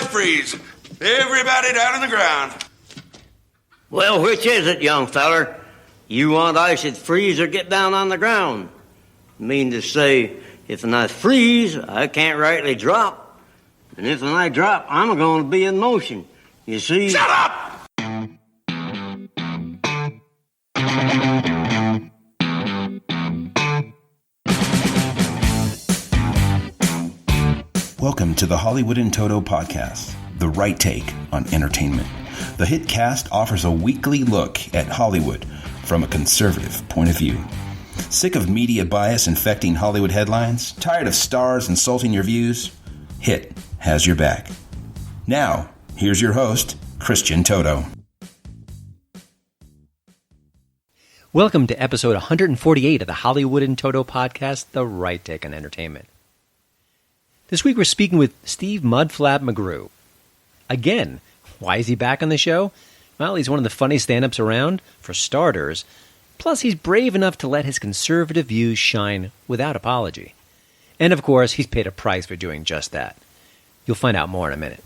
freeze. Everybody down on the ground. Well, which is it, young feller? You want I should freeze or get down on the ground? Mean to say, if I freeze, I can't rightly drop. And if I drop, I'm going to be in motion. You see? Shut up! Welcome to the Hollywood in Toto podcast, the right take on entertainment. The HiT cast offers a weekly look at Hollywood from a conservative point of view. Sick of media bias infecting Hollywood headlines? Tired of stars insulting your views? HiT has your back. Now, here's your host, Christian Toto. Welcome to episode 148 of the Hollywood in Toto podcast, the right take on entertainment. This week we're speaking with Steve Mudflap McGrew. Again, why is he back on the show? Well, he's one of the funniest stand-ups around, for starters. Plus, he's brave enough to let his conservative views shine without apology. And of course, he's paid a price for doing just that. You'll find out more in a minute.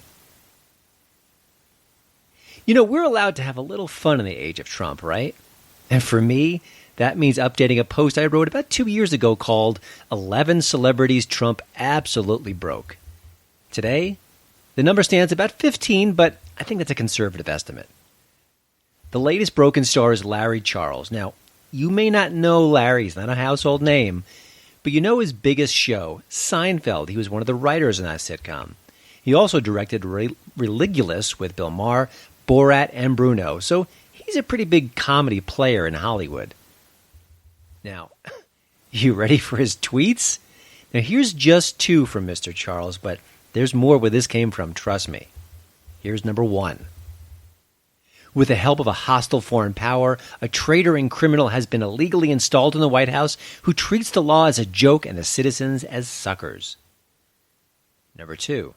You know, we're allowed to have a little fun in the age of Trump, right? And for me, that means updating a post I wrote about 2 years ago called 11 Celebrities Trump Absolutely Broke. Today, the number stands about 15, but I think that's a conservative estimate. The latest broken star is Larry Charles. Now, you may not know Larry, he's not a household name, but you know his biggest show, Seinfeld. He was one of the writers in that sitcom. He also directed Religulous with Bill Maher, Borat, and Bruno, so he's a pretty big comedy player in Hollywood. Now, you ready for his tweets? Now, here's just two from Mr. Charles, but there's more where this came from, trust me. Here's number one. With the help of a hostile foreign power, a traitor and criminal has been illegally installed in the White House who treats the law as a joke and the citizens as suckers. Number two.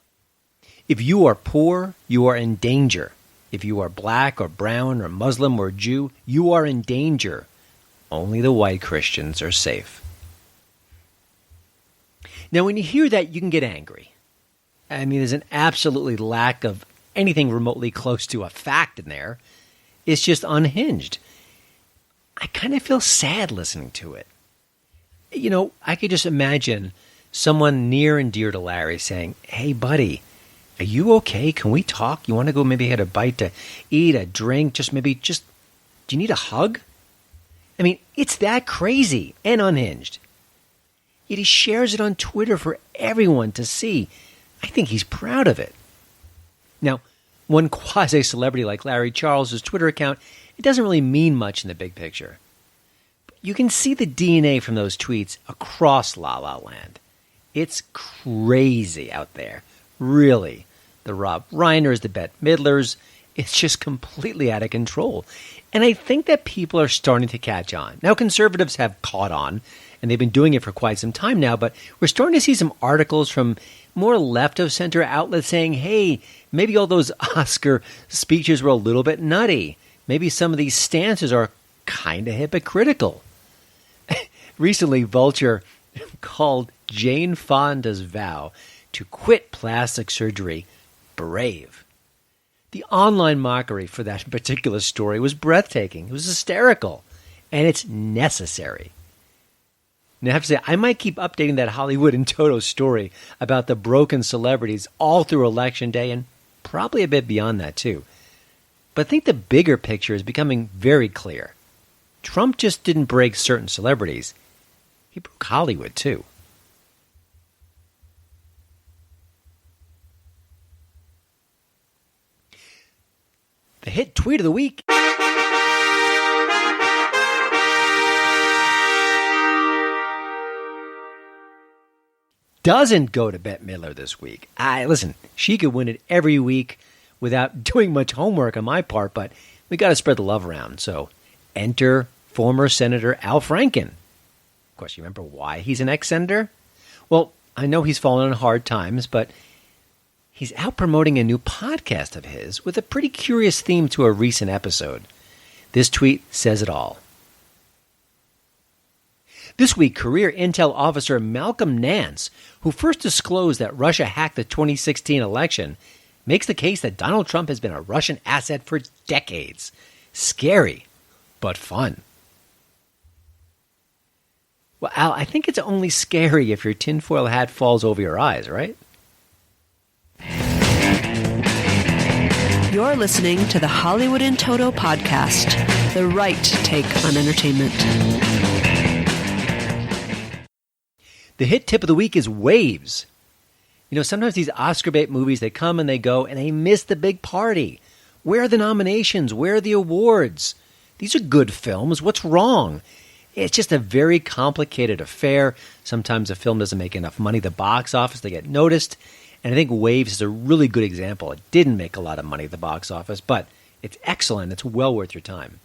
If you are poor, you are in danger. If you are black or brown or Muslim or Jew, you are in danger. Only the white Christians are safe. Now, when you hear that, you can get angry. I mean, there's an absolutely lack of anything remotely close to a fact in there. It's just unhinged. I kind of feel sad listening to it. You know, I could just imagine someone near and dear to Larry saying, "Hey, buddy, are you okay? Can we talk? You want to go maybe get a bite to eat, a drink, do you need a hug?" I mean, it's that crazy and unhinged. Yet he shares it on Twitter for everyone to see. I think he's proud of it. Now, one quasi-celebrity like Larry Charles' Twitter account, it doesn't really mean much in the big picture. But you can see the DNA from those tweets across La La Land. It's crazy out there. Really. The Rob Reiners, the Bette Midlers, it's just completely out of control. And I think that people are starting to catch on. Now, conservatives have caught on, and they've been doing it for quite some time now, but we're starting to see some articles from more left-of-center outlets saying, hey, maybe all those Oscar speeches were a little bit nutty. Maybe some of these stances are kind of hypocritical. Recently, Vulture called Jane Fonda's vow to quit plastic surgery brave. The online mockery for that particular story was breathtaking. It was hysterical. And it's necessary. Now, I have to say, I might keep updating that Hollywood in Toto story about the broken celebrities all through Election Day and probably a bit beyond that, too. But I think the bigger picture is becoming very clear. Trump just didn't break certain celebrities. He broke Hollywood, too. The HiT tweet of the week. Doesn't go to Bette Midler this week. Listen, she could win it every week without doing much homework on my part, but we got to spread the love around. So enter former Senator Al Franken. Of course, you remember why he's an ex-senator? Well, I know he's fallen on hard times, but he's out promoting a new podcast of his with a pretty curious theme to a recent episode. This tweet says it all. This week, career intel officer Malcolm Nance, who first disclosed that Russia hacked the 2016 election, makes the case that Donald Trump has been a Russian asset for decades. Scary, but fun. Well, Al, I think it's only scary if your tinfoil hat falls over your eyes, right? You're listening to the Hollywood in Toto podcast, the right take on entertainment. The hit tip of the week is Waves. You know, sometimes these Oscar bait movies, they come and they go, and they miss the big party. Where are the nominations? Where are the awards? These are good films. What's wrong? It's just a very complicated affair. Sometimes a film doesn't make enough money at the box office to get noticed. And I think Waves is a really good example. It didn't make a lot of money at the box office, but it's excellent. It's well worth your time.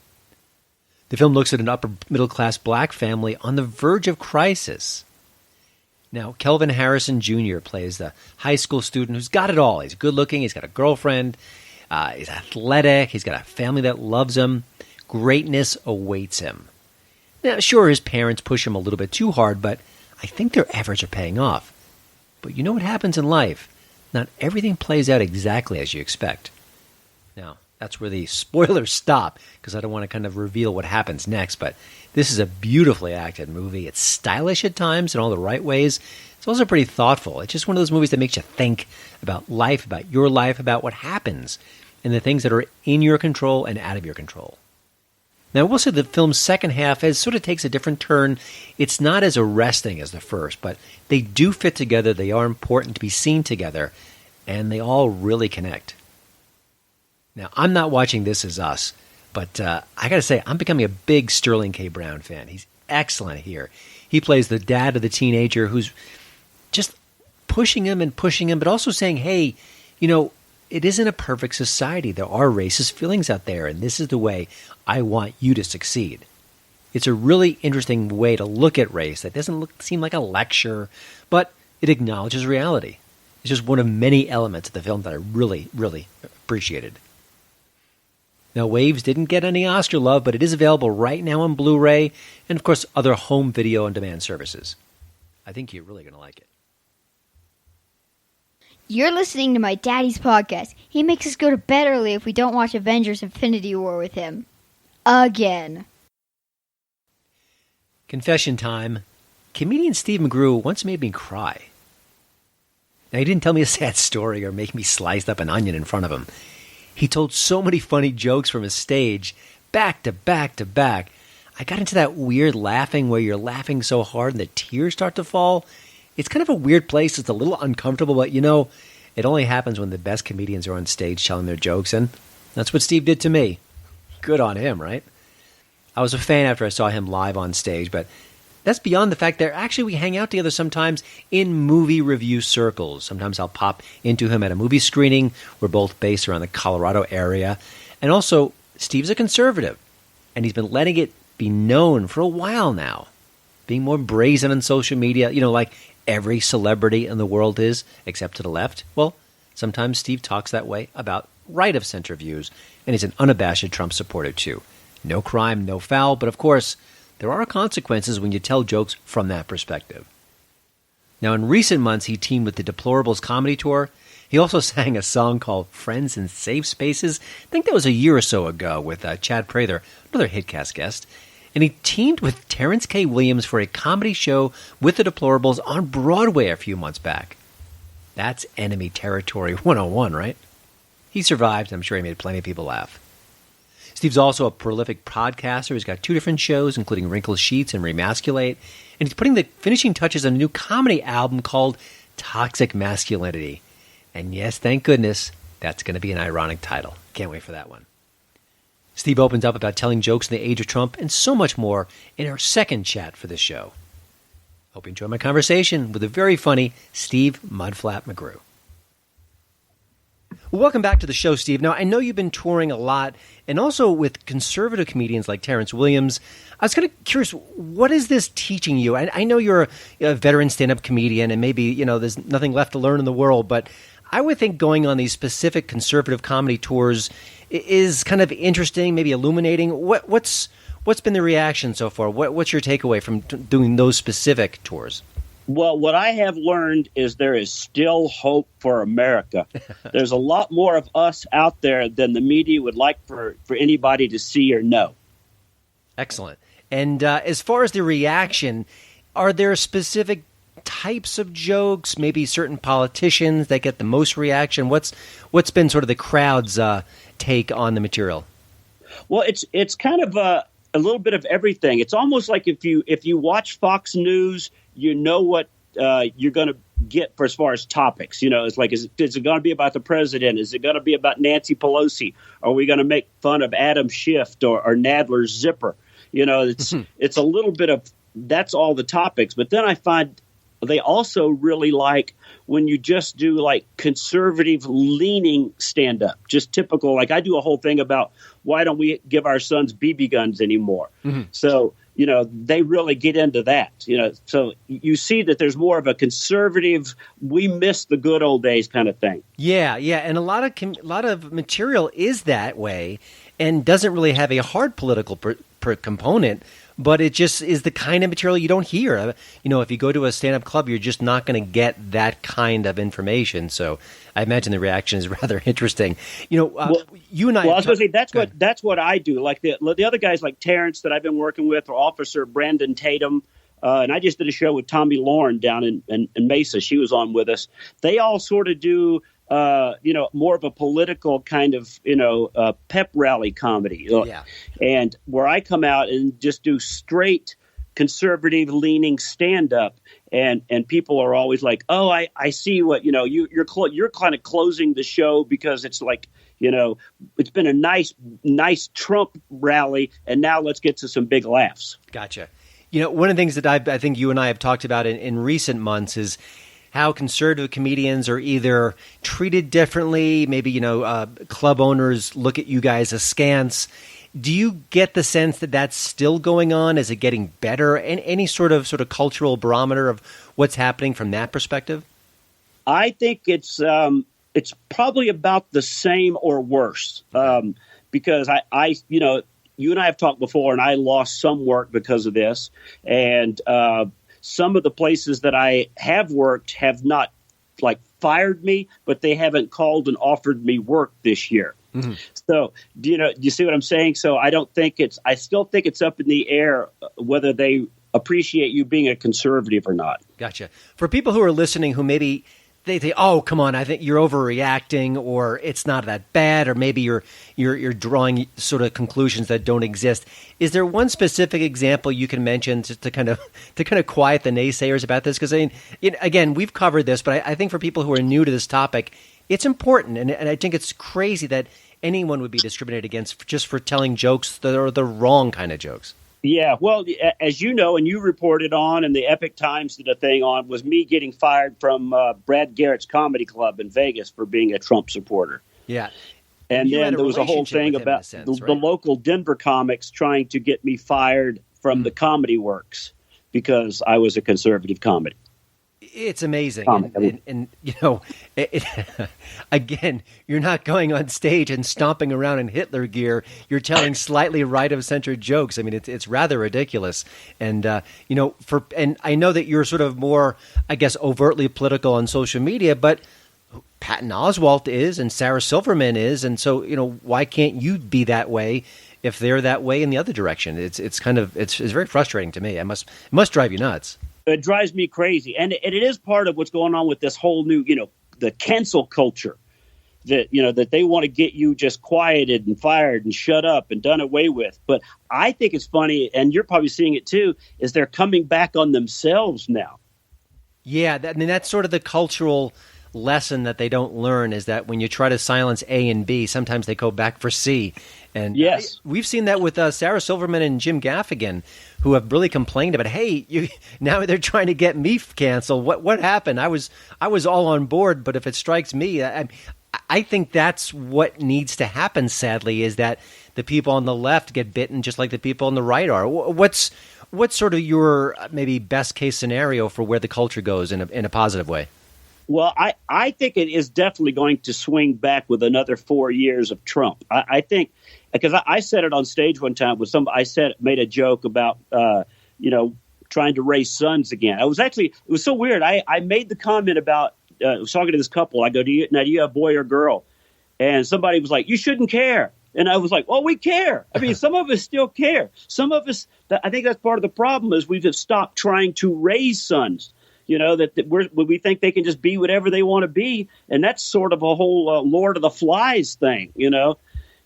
The film looks at an upper-middle-class black family on the verge of crisis. Now, Kelvin Harrison Jr. plays the high school student who's got it all. He's good-looking. He's got a girlfriend. He's athletic. He's got a family that loves him. Greatness awaits him. Now, sure, his parents push him a little bit too hard, but I think their efforts are paying off. But you know what happens in life? Not everything plays out exactly as you expect. Now, that's where the spoilers stop, because I don't want to kind of reveal what happens next, but this is a beautifully acted movie. It's stylish at times in all the right ways. It's also pretty thoughtful. It's just one of those movies that makes you think about life, about what happens, and the things that are in your control and out of your control. Now, we'll say the film's second half sort of takes a different turn. It's not as arresting as the first, but they do fit together. They are important to be seen together, and they all really connect. Now, I'm not watching This Is Us, but I got to say, I'm becoming a big Sterling K. Brown fan. He's excellent here. He plays the dad of the teenager who's just pushing him, but also saying, hey, you know, it isn't a perfect society. There are racist feelings out there, and this is the way I want you to succeed. It's a really interesting way to look at race that doesn't seem like a lecture, but it acknowledges reality. It's just one of many elements of the film that I really, really appreciated. Now, Waves didn't get any Oscar love, but it is available right now on Blu-ray and, of course, other home video on demand services. I think you're really going to like it. You're listening to my daddy's podcast. He makes us go to bed early if we don't watch Avengers Infinity War with him. Again. Confession time. Comedian Steve McGrew once made me cry. Now, he didn't tell me a sad story or make me slice up an onion in front of him. He told so many funny jokes from his stage, back to back to back. I got into that weird laughing where you're laughing so hard and the tears start to fall. It's kind of a weird place. It's a little uncomfortable, but you know, it only happens when the best comedians are on stage telling their jokes, and that's what Steve did to me. Good on him, right? I was a fan after I saw him live on stage, but that's beyond the fact that actually we hang out together sometimes in movie review circles. Sometimes I'll pop into him at a movie screening. We're both based around the Colorado area. And also, Steve's a conservative, and he's been letting it be known for a while now. Being more brazen on social media, you know, like every celebrity in the world is, except to the left. Well, sometimes Steve talks that way about right-of-center views, and he's an unabashed Trump supporter, too. No crime, no foul, but of course, there are consequences when you tell jokes from that perspective. Now, in recent months, he teamed with the Deplorables comedy tour. He also sang a song called Friends in Safe Spaces. I think that was a year or so ago with Chad Prather, another HitCast guest. And he teamed with Terrence K. Williams for a comedy show with the Deplorables on Broadway a few months back. That's enemy territory 101, right? He survived. I'm sure he made plenty of people laugh. Steve's also a prolific podcaster. He's got 2 different shows, including Wrinkled Sheets and Remasculate. And he's putting the finishing touches on a new comedy album called Toxic Masculinity. And yes, thank goodness, that's going to be an ironic title. Can't wait for that one. Steve opens up about telling jokes in the age of Trump and so much more in our second chat for this show. Hope you enjoy my conversation with the very funny Steve Mudflap McGrew. Well, welcome back to the show, Steve. Now, I know you've been touring a lot, and also with conservative comedians like Terrence Williams. I was kind of curious, what is this teaching you? I know you're a veteran stand-up comedian, and maybe, you know, there's nothing left to learn in the world, but I would think going on these specific conservative comedy tours is kind of interesting, maybe illuminating. What's been the reaction so far? What's your takeaway from doing those specific tours? Well, what I have learned is there is still hope for America. There's a lot more of us out there than the media would like for anybody to see or know. Excellent. And as far as the reaction, are there specific types of jokes, maybe certain politicians that get the most reaction? What's been sort of the crowd's take on the material? Well, it's kind of a little bit of everything. It's almost like if you watch Fox News, you know what you're going to get for as far as topics. It's like, is it going to be about the president? Is it going to be about Nancy Pelosi? Are we going to make fun of Adam Schiff or Nadler's zipper? It's a little bit of that's all the topics. But then I find they also really like when you just do like conservative leaning stand up, just typical. Like I do a whole thing about why don't we give our sons BB guns anymore? Mm-hmm. So, they really get into that, so you see that there's more of a conservative, we miss the good old days kind of thing. Yeah. And a lot of material is that way and doesn't really have a hard political component, but it just is the kind of material you don't hear. If you go to a stand-up club, you're just not going to get that kind of information. So I imagine the reaction is rather interesting. You and I. Well, I was going to say that's what I do. Like the other guys, like Terrence that I've been working with, or Officer Brandon Tatum, and I just did a show with Tommy Lauren down in Mesa. She was on with us. They all sort of do. More of a political kind of, pep rally comedy. Yeah. And where I come out and just do straight conservative leaning stand up and people are always like, oh, I see what, you're kind of closing the show because it's like, it's been a nice Trump rally and now let's get to some big laughs. Gotcha. One of the things that I think you and I have talked about in recent months is how conservative comedians are either treated differently, maybe, club owners look at you guys askance. Do you get the sense that that's still going on? Is it getting better? Any sort of cultural barometer of what's happening from that perspective? I think it's probably about the same or worse because I you and I have talked before and I lost some work because of this. And some of the places that I have worked have not like fired me, but they haven't called and offered me work this year. Mm-hmm. So do you see what I'm saying? So I still think it's up in the air whether they appreciate you being a conservative or not. Gotcha. For people who are listening who maybe they think, oh, come on, I think you're overreacting, or it's not that bad, or maybe you're drawing sort of conclusions that don't exist. Is there one specific example you can mention to kind of quiet the naysayers about this? Because again, we've covered this, but I think for people who are new to this topic, it's important, and I think it's crazy that anyone would be discriminated against just for telling jokes that are the wrong kind of jokes. Yeah, well, as you know, and you reported on, and the Epic Times did a thing on, was me getting fired from Brad Garrett's comedy club in Vegas for being a Trump supporter. Yeah. And then there was a whole thing about the local Denver comics trying to get me fired from the Comedy Works because I was a conservative comedy. It's amazing. And again, you're not going on stage and stomping around in Hitler gear. You're telling slightly right-of-center jokes. I mean, it's rather ridiculous. And, and I know that you're sort of more, I guess, overtly political on social media, but Patton Oswalt is and Sarah Silverman is. And so, why can't you be that way if they're that way in the other direction? It's very frustrating to me. It must drive you nuts. It drives me crazy. And it is part of what's going on with this whole new, the cancel culture that they want to get you just quieted and fired and shut up and done away with. But I think it's funny, and you're probably seeing it too, is they're coming back on themselves now. Yeah, that's sort of the cultural lesson that they don't learn, is that when you try to silence A and B, sometimes they go back for C. And yes, we've seen that with Sarah Silverman and Jim Gaffigan, who have really complained about, hey, now they're trying to get me canceled. What happened? I was all on board, but if it strikes me, I think that's what needs to happen, sadly, is that the people on the left get bitten just like the people on the right are. What's sort of your maybe best case scenario for where the culture goes in a positive way? Well, I think it is definitely going to swing back with another 4 years of Trump. I think, because I said it on stage one time with made a joke about, trying to raise sons again. It was so weird. I made the comment about, I was talking to this couple. I go, do you have a boy or girl? And somebody was like, you shouldn't care. And I was like, well, we care. I mean, some of us still care. Some of us, I think that's part of the problem is we've just stopped trying to raise sons. That we think they can just be whatever they want to be. And that's sort of a whole Lord of the Flies thing,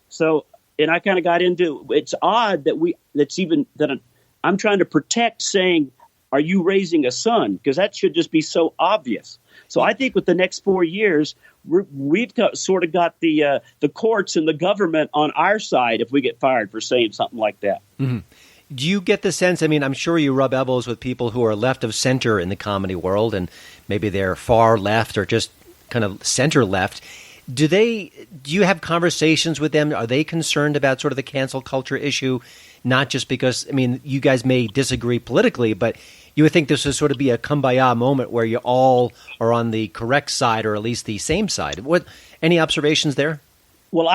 So, and I kind of got into, it's odd that I'm trying to protect saying, are you raising a son? Because that should just be so obvious. So I think with the next 4 years, we've sort of got the courts and the government on our side if we get fired for saying something like that. Mm-hmm. Do you get the sense, I mean, I'm sure you rub elbows with people who are left of center in the comedy world, and maybe they're far left or just kind of center left. Do you have conversations with them? Are they concerned about sort of the cancel culture issue? Not just because, I mean, you guys may disagree politically, but you would think this would sort of be a kumbaya moment where you all are on the correct side or at least the same side. Any observations there? Well,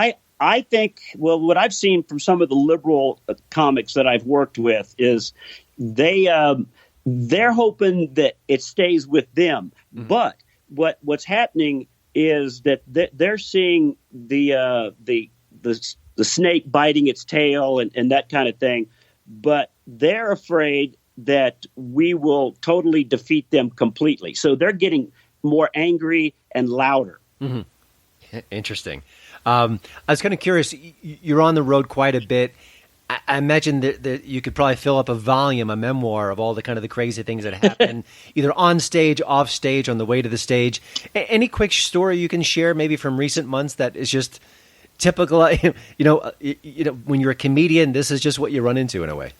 I think, what I've seen from some of the liberal comics that I've worked with is they're hoping that it stays with them. Mm-hmm. But what's happening is that they're seeing the snake biting its tail and that kind of thing. But they're afraid that we will totally defeat them completely. So they're getting more angry and louder. Mm-hmm. Interesting. I was kind of curious. You're on the road quite a bit. I imagine that you could probably fill up a memoir of all the kind of the crazy things that happen, either on stage, off stage, on the way to the stage. Any quick story you can share, maybe from recent months, that is just typical? When you're a comedian, this is just what you run into in a way.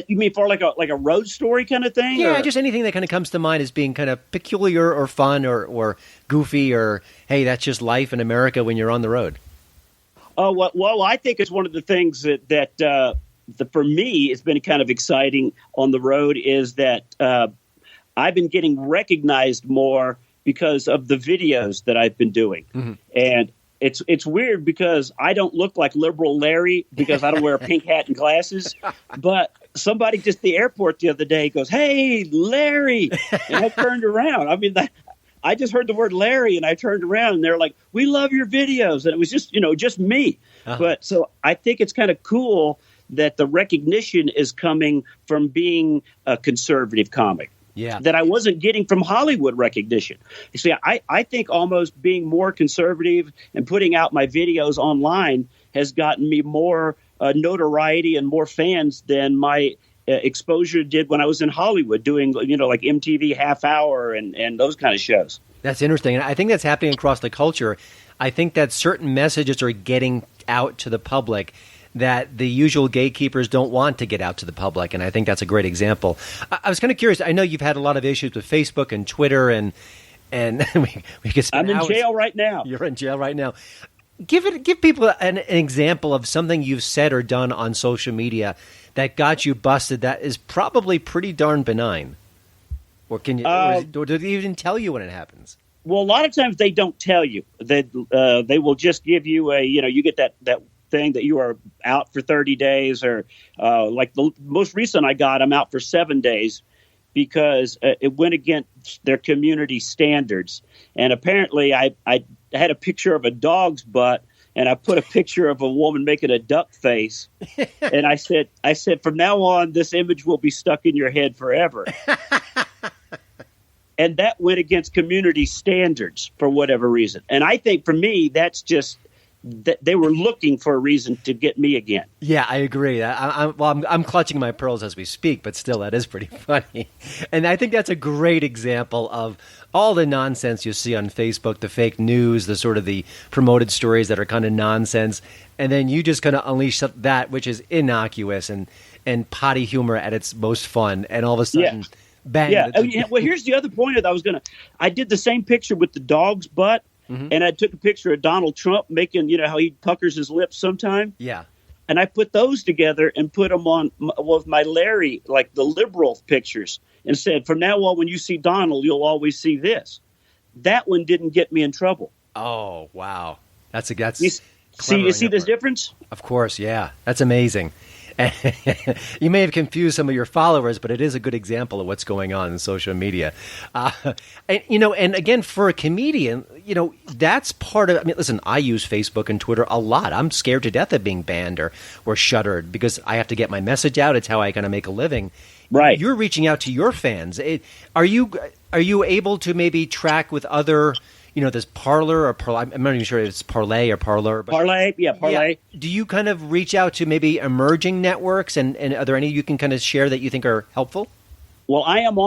You mean for like a road story kind of thing? Yeah, or? Just anything that kind of comes to mind as being kind of peculiar or fun or goofy or, hey, that's just life in America when you're on the road. Oh, well, I think it's one of the things that for me, it's been kind of exciting on the road is that I've been getting recognized more because of the videos that I've been doing. Mm-hmm. And it's weird because I don't look like liberal Larry because I don't wear a pink hat and glasses. But somebody just at the airport the other day goes, "Hey, Larry." And I turned around. I mean, I just heard the word Larry and I turned around and they're like, "We love your videos." And it was just me. Uh-huh. But so I think it's kind of cool that the recognition is coming from being a conservative comic. Yeah. That I wasn't getting from Hollywood recognition. You see, I think almost being more conservative and putting out my videos online has gotten me more notoriety and more fans than my exposure did when I was in Hollywood doing, like MTV Half Hour and those kind of shows. That's interesting. And I think that's happening across the culture. I think that certain messages are getting out to the public that the usual gatekeepers don't want to get out to the public, and I think that's a great example. I was kind of curious. I know you've had a lot of issues with Facebook and Twitter, and we could spend hours. I'm in jail right now. You're in jail right now. Give people an example of something you've said or done on social media that got you busted that is probably pretty darn benign. Or can you? Or do they even tell you when it happens? Well, a lot of times they don't tell you. They will just give you you get that thing that you are out for 30 days or like the most recent I got, I'm out for 7 days because it went against their community standards. And apparently I had a picture of a dog's butt and I put a picture of a woman making a duck face. And I said, from now on, this image will be stuck in your head forever. And that went against community standards for whatever reason. And I think for me, that's just, that they were looking for a reason to get me again. Yeah, I agree. I'm clutching my pearls as we speak, but still, that is pretty funny. And I think that's a great example of all the nonsense you see on Facebook, the fake news, the sort of the promoted stories that are kind of nonsense. And then you just kind of unleash that, which is innocuous and potty humor at its most fun. And all of a sudden, bang. Yeah. Well, here's the other point I did the same picture with the dog's butt. Mm-hmm. And I took a picture of Donald Trump making, how he puckers his lips sometime. Yeah. And I put those together and put them on with my Larry, like the liberal pictures, and said, from now on, when you see Donald, you'll always see this. That one didn't get me in trouble. Oh, wow. You see this difference? Of course, yeah. That's amazing. You may have confused some of your followers, but it is a good example of what's going on in social media. And again, for a comedian, that's part of. I mean, listen, I use Facebook and Twitter a lot. I'm scared to death of being banned or shuttered because I have to get my message out. It's how I kind of make a living. Right. You're reaching out to your fans. Are you able to maybe track with other? There's Parler or Parlay. I'm not even sure if it's Parlay or Parler. But Parlay. Yeah. Do you kind of reach out to maybe emerging networks, and are there any you can kind of share that you think are helpful? Well, I am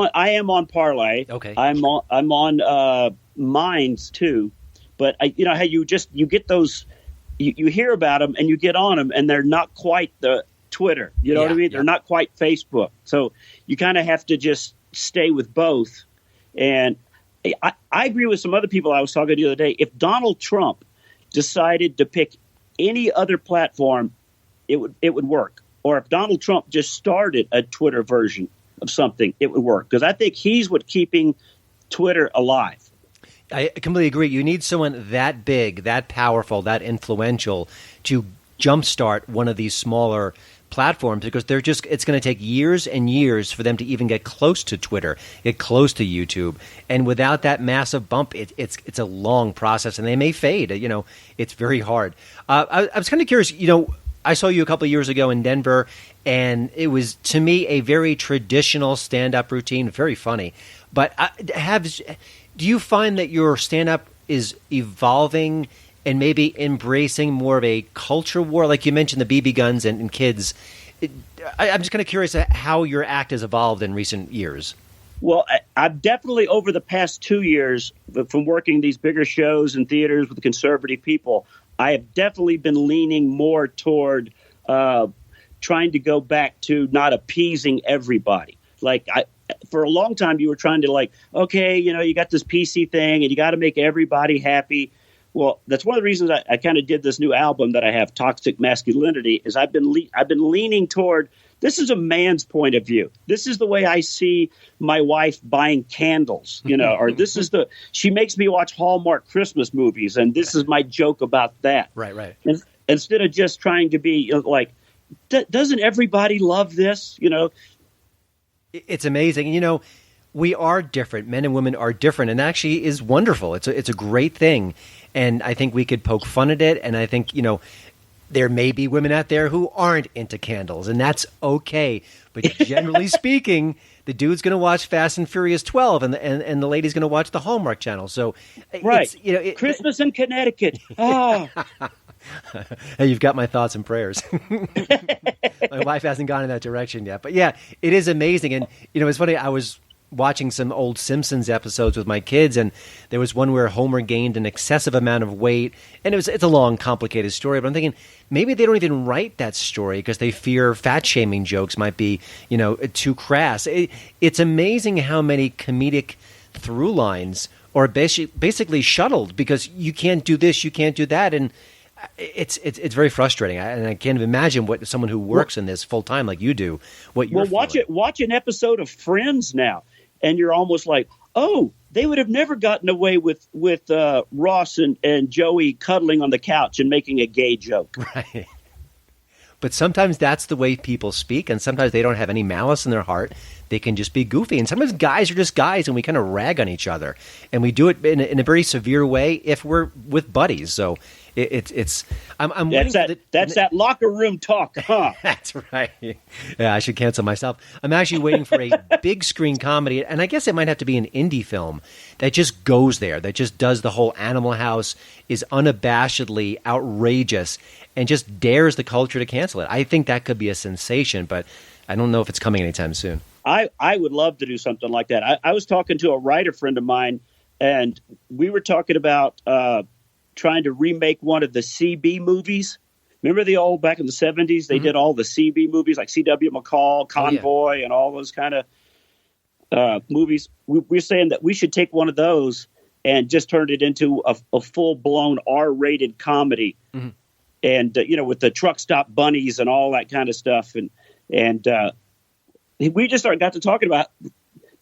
on Parlay. Okay. I'm on Minds too, but how you get those, you hear about them and you get on them, and they're not quite the Twitter. You know what I mean? They're not quite Facebook. So you kind of have to just stay with both. And I agree with some other people I was talking to the other day. If Donald Trump decided to pick any other platform, it would work. Or if Donald Trump just started a Twitter version of something, it would work. Because I think he's what's keeping Twitter alive. I completely agree. You need someone that big, that powerful, that influential to jumpstart one of these smaller platforms, because it's going to take years and years for them to even get close to Twitter, get close to YouTube. And without that massive bump, it's a long process, and they may fade. It's very hard. I was kind of curious, I saw you a couple of years ago in Denver, and it was, to me, a very traditional stand-up routine, very funny. But do you find that your stand-up is evolving and maybe embracing more of a culture war? Like you mentioned, the BB guns and kids. I'm just kind of curious how your act has evolved in recent years. Well, I've definitely, over the past 2 years, from working these bigger shows and theaters with conservative people, I have definitely been leaning more toward trying to go back to not appeasing everybody. Like, for a long time, you were trying to you got this PC thing and you got to make everybody happy. Well, that's one of the reasons I kind of did this new album that I have, Toxic Masculinity, is I've been leaning toward, this is a man's point of view. This is the way I see my wife buying candles, or she makes me watch Hallmark Christmas movies, and this is my joke about that. Right. And instead of just trying to be doesn't everybody love this? It's amazing. We are different. Men and women are different, and actually is wonderful. It's a great thing. And I think we could poke fun at it. And I think, there may be women out there who aren't into candles, and that's okay. But generally speaking, the dude's going to watch Fast and Furious 12, and the lady's going to watch the Hallmark Channel. So, right. Christmas in Connecticut. Oh. Hey, you've got my thoughts and prayers. My wife hasn't gone in that direction yet. But yeah, it is amazing. And, it's funny, I was watching some old Simpsons episodes with my kids, and there was one where Homer gained an excessive amount of weight, and it's a long, complicated story, but I'm thinking maybe they don't even write that story because they fear fat-shaming jokes might be, too crass. It's amazing how many comedic through lines are basically shuttled because you can't do this, you can't do that, and it's very frustrating, and I can't even imagine what someone who works in this full time like you do. What you're watch an episode of Friends now, and you're almost like, oh, they would have never gotten away with Ross and Joey cuddling on the couch and making a gay joke, right? But sometimes that's the way people speak, and sometimes they don't have any malice in their heart. They can just be goofy, and sometimes guys are just guys, and we kind of rag on each other, and we do it in a very severe way if we're with buddies. So. I'm that's that locker room talk, huh? That's right. Yeah, I should cancel myself. I'm actually waiting for a big screen comedy, and I guess it might have to be an indie film that just goes there, that just does the whole Animal House, is unabashedly outrageous, and just dares the culture to cancel it. I think that could be a sensation, but I don't know if it's coming anytime soon. I would love to do something like that. I was talking to a writer friend of mine, and we were talking about trying to remake one of the CB movies. Remember the old, back in the 70s, they did all the CB movies like C.W. McCall, Convoy, and all those kind of movies. We're saying that we should take one of those and just turn it into a full-blown R-rated comedy. Mm-hmm. And, with the truck stop bunnies and all that kind of stuff. And we just got to talking about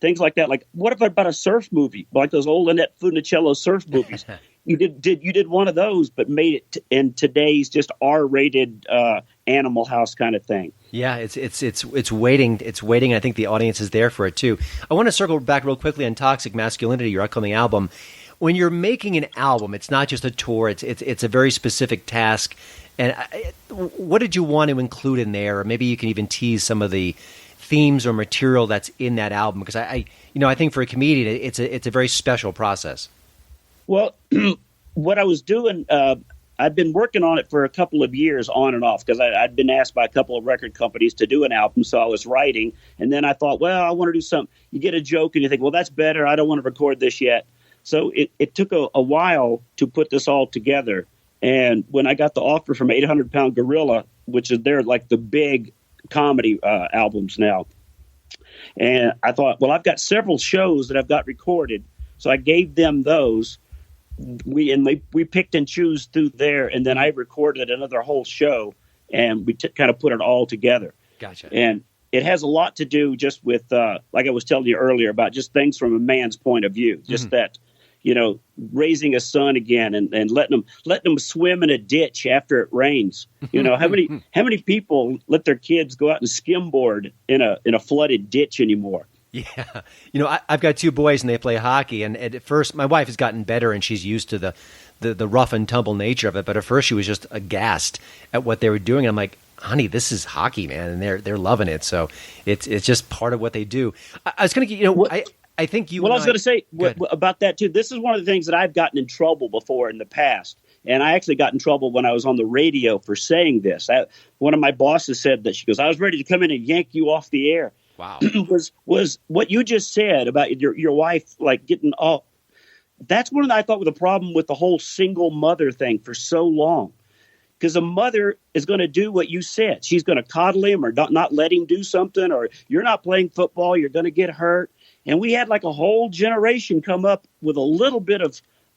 things like that. Like, what if about a surf movie, like those old Annette Funicello surf movies? You did one of those, but made it in today's just R-rated Animal House kind of thing. Yeah, it's waiting. It's waiting. I think the audience is there for it too. I want to circle back real quickly on Toxic Masculinity, your upcoming album. When you're making an album, it's not just a tour. It's a very specific task. And what did you want to include in there? Or maybe you can even tease some of the themes or material that's in that album, because I think for a comedian, it's a very special process. Well, what I was doing, I've been working on it for a couple of years on and off, because I'd been asked by a couple of record companies to do an album, so I was writing. And then I thought, well, I want to do something. You get a joke and you think, well, that's better. I don't want to record this yet. So it took a while to put this all together. And when I got the offer from 800 Pound Gorilla, which is they're like the big comedy albums now, and I thought, well, I've got several shows that I've got recorded, so I gave them those. We picked and choose through there, and then I recorded another whole show, and we kind of put it all together. Gotcha. And it has a lot to do just with, like I was telling you earlier, about just things from a man's point of view, just that. Raising a son again and letting them swim in a ditch after it rains. How many people let their kids go out and skimboard in a flooded ditch anymore? Yeah. I've got two boys and they play hockey. And at first, my wife has gotten better and she's used to the rough and tumble nature of it. But at first, she was just aghast at what they were doing. I'm like, honey, this is hockey, man, and they're loving it. So it's just part of what they do. I was going to, I think you. Well, I was going to say about that too. This is one of the things that I've gotten in trouble before in the past, and I actually got in trouble when I was on the radio for saying this. One of my bosses said that, she goes, "I was ready to come in and yank you off the air." Wow. was what you just said about your wife like getting off? That's one that I thought was the problem with the whole single mother thing for so long. Because a mother is going to do what you said. She's going to coddle him or not let him do something, or you're not playing football, you're going to get hurt. And we had like a whole generation come up with a little bit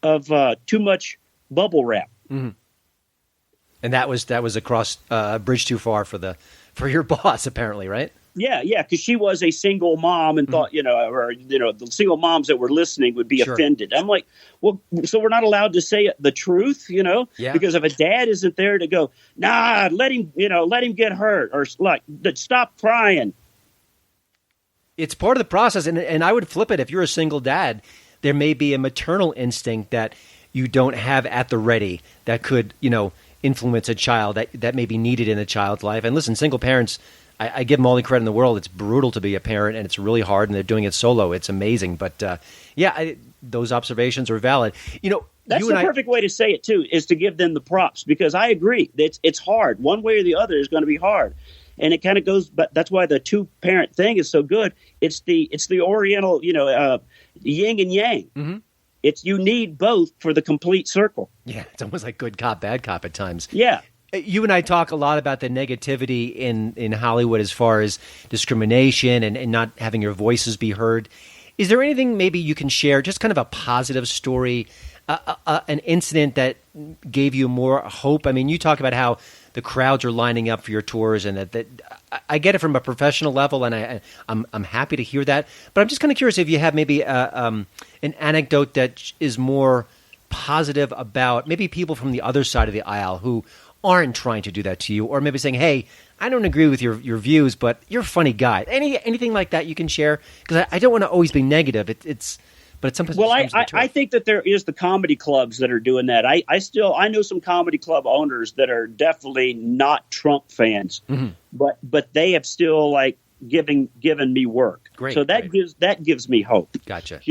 of too much bubble wrap. Mm-hmm. And that was across a bridge too far for your boss, apparently, right? Yeah, because she was a single mom and thought, the single moms that were listening would be offended. I'm like, well, so we're not allowed to say the truth, Yeah. Because if a dad isn't there to go, nah, let him get hurt, or like, stop crying. It's part of the process, and I would flip it. If you're a single dad, there may be a maternal instinct that you don't have at the ready that could, influence a child that may be needed in a child's life. And listen, single parents, I give them all the credit in the world. It's brutal to be a parent, and it's really hard, and they're doing it solo. It's amazing. But, those observations are valid. That's the perfect way to say it, too, is to give them the props, because I agree. It's hard. One way or the other is going to be hard. And it kind of goes, but that's why the two-parent thing is so good. It's the Oriental, yin and yang. Mm-hmm. You need both for the complete circle. Yeah, it's almost like good cop, bad cop at times. Yeah. You and I talk a lot about the negativity in Hollywood as far as discrimination and not having your voices be heard. Is there anything maybe you can share, just kind of a positive story, an incident that gave you more hope? I mean, you talk about how the crowds are lining up for your tours, and that I get it from a professional level, and I'm happy to hear that. But I'm just kind of curious if you have maybe an anecdote that is more positive about maybe people from the other side of the aisle who aren't trying to do that to you, or maybe saying, "Hey, I don't agree with your views, but you're a funny guy." Anything like that you can share? Because I don't want to always be negative. But it's sometimes. Well, I think that there is the comedy clubs that are doing that. I know some comedy club owners that are definitely not Trump fans, mm-hmm. but they have still like given me work. Great, so that gives me hope. Gotcha.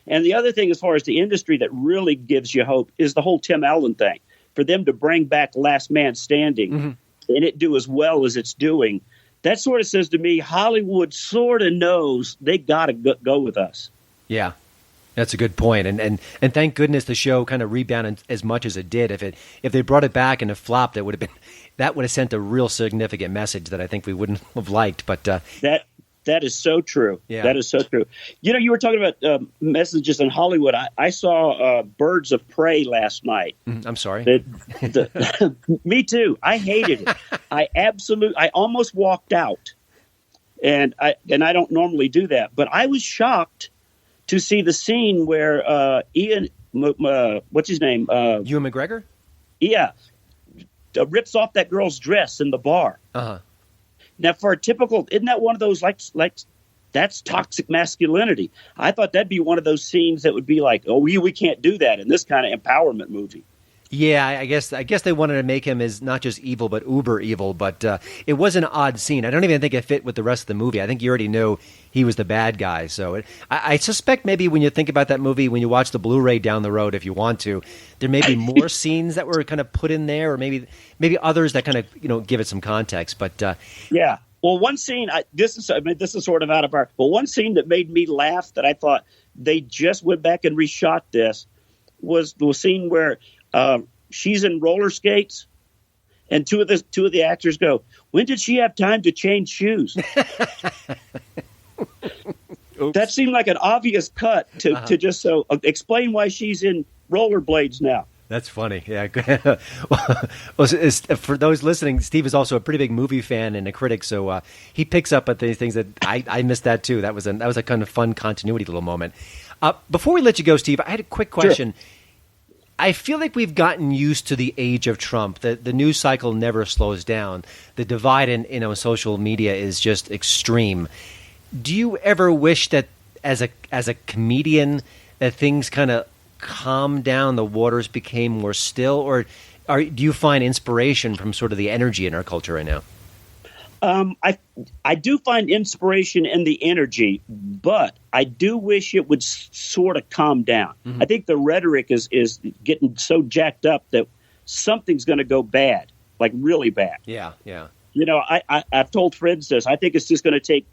And the other thing as far as the industry that really gives you hope is the whole Tim Allen thing. For them to bring back Last Man Standing, mm-hmm. and it do as well as it's doing, that sort of says to me, Hollywood sort of knows they got to go with us. Yeah. That's a good point, and thank goodness the show kind of rebounded as much as it did. If they brought it back and it flopped, that would have sent a real significant message that I think we wouldn't have liked. But that is so true. Yeah. That is so true. You were talking about messages in Hollywood. I saw Birds of Prey last night. I'm sorry. Me too. I hated it. I almost walked out, and I don't normally do that, but I was shocked to see the scene where Ian, what's his name? Ewan McGregor? Yeah. rips off that girl's dress in the bar. Uh-huh. Now, for a typical, isn't that one of those like that's toxic masculinity? I thought that'd be one of those scenes that would be like, oh, we can't do that in this kind of empowerment movie. Yeah, I guess they wanted to make him as not just evil, but uber evil. But it was an odd scene. I don't even think it fit with the rest of the movie. I think you already knew he was the bad guy. So I suspect maybe when you think about that movie, when you watch the Blu-ray down the road, if you want to, there may be more scenes that were kind of put in there, or maybe others that kind of give it some context. But yeah. Well, one scene, this is sort of out of our, but one scene that made me laugh that I thought they just went back and reshot this was the scene where she's in roller skates, and two of the actors go, "When did she have time to change shoes?" That seemed like an obvious cut to just explain why she's in rollerblades now. That's funny. Yeah. Well, for those listening, Steve is also a pretty big movie fan and a critic, so he picks up at these things that I missed that too. That was a kind of fun continuity little moment. Before we let you go, Steve, I had a quick question. Sure. I feel like we've gotten used to the age of Trump. The news cycle never slows down. The divide in social media is just extreme. Do you ever wish that as a comedian that things kind of calmed down, the waters became more still, or do you find inspiration from sort of the energy in our culture right now? I do find inspiration in the energy, but I do wish it would sort of calm down. Mm-hmm. I think the rhetoric is getting so jacked up that something's going to go bad, like really bad. Yeah. I've told friends this. I think it's just going to take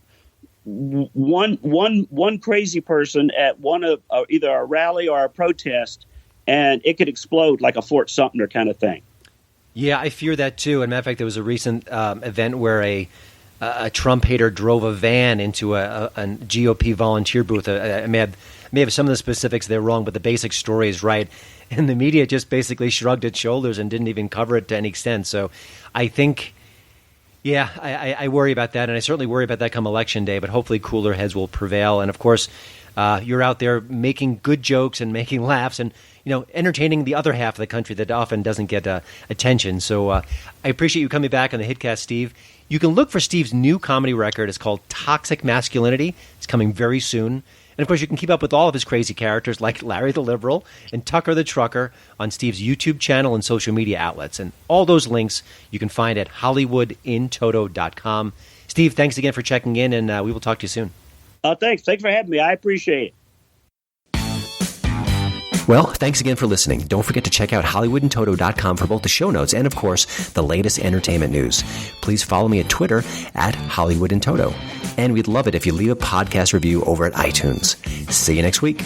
one crazy person at one of either a rally or a protest, and it could explode like a Fort Sumter kind of thing. Yeah, I fear that too. As a matter of fact, there was a recent event where a Trump hater drove a van into a GOP volunteer booth. I may have some of the specifics there wrong, but the basic story is right. And the media just basically shrugged its shoulders and didn't even cover it to any extent. So I think, I worry about that, and I certainly worry about that come Election Day, but hopefully cooler heads will prevail. And of course, you're out there making good jokes and making laughs and entertaining the other half of the country that often doesn't get attention. So I appreciate you coming back on the HitCast, Steve. You can look for Steve's new comedy record. It's called Toxic Masculinity. It's coming very soon. And, of course, you can keep up with all of his crazy characters like Larry the Liberal and Tucker the Trucker on Steve's YouTube channel and social media outlets. And all those links you can find at HollywoodInToto.com. Steve, thanks again for checking in, and we will talk to you soon. Thanks. Thanks for having me. I appreciate it. Well, thanks again for listening. Don't forget to check out HollywoodInToto.com for both the show notes and, of course, the latest entertainment news. Please follow me at Twitter at HollywoodInToto. And we'd love it if you leave a podcast review over at iTunes. See you next week.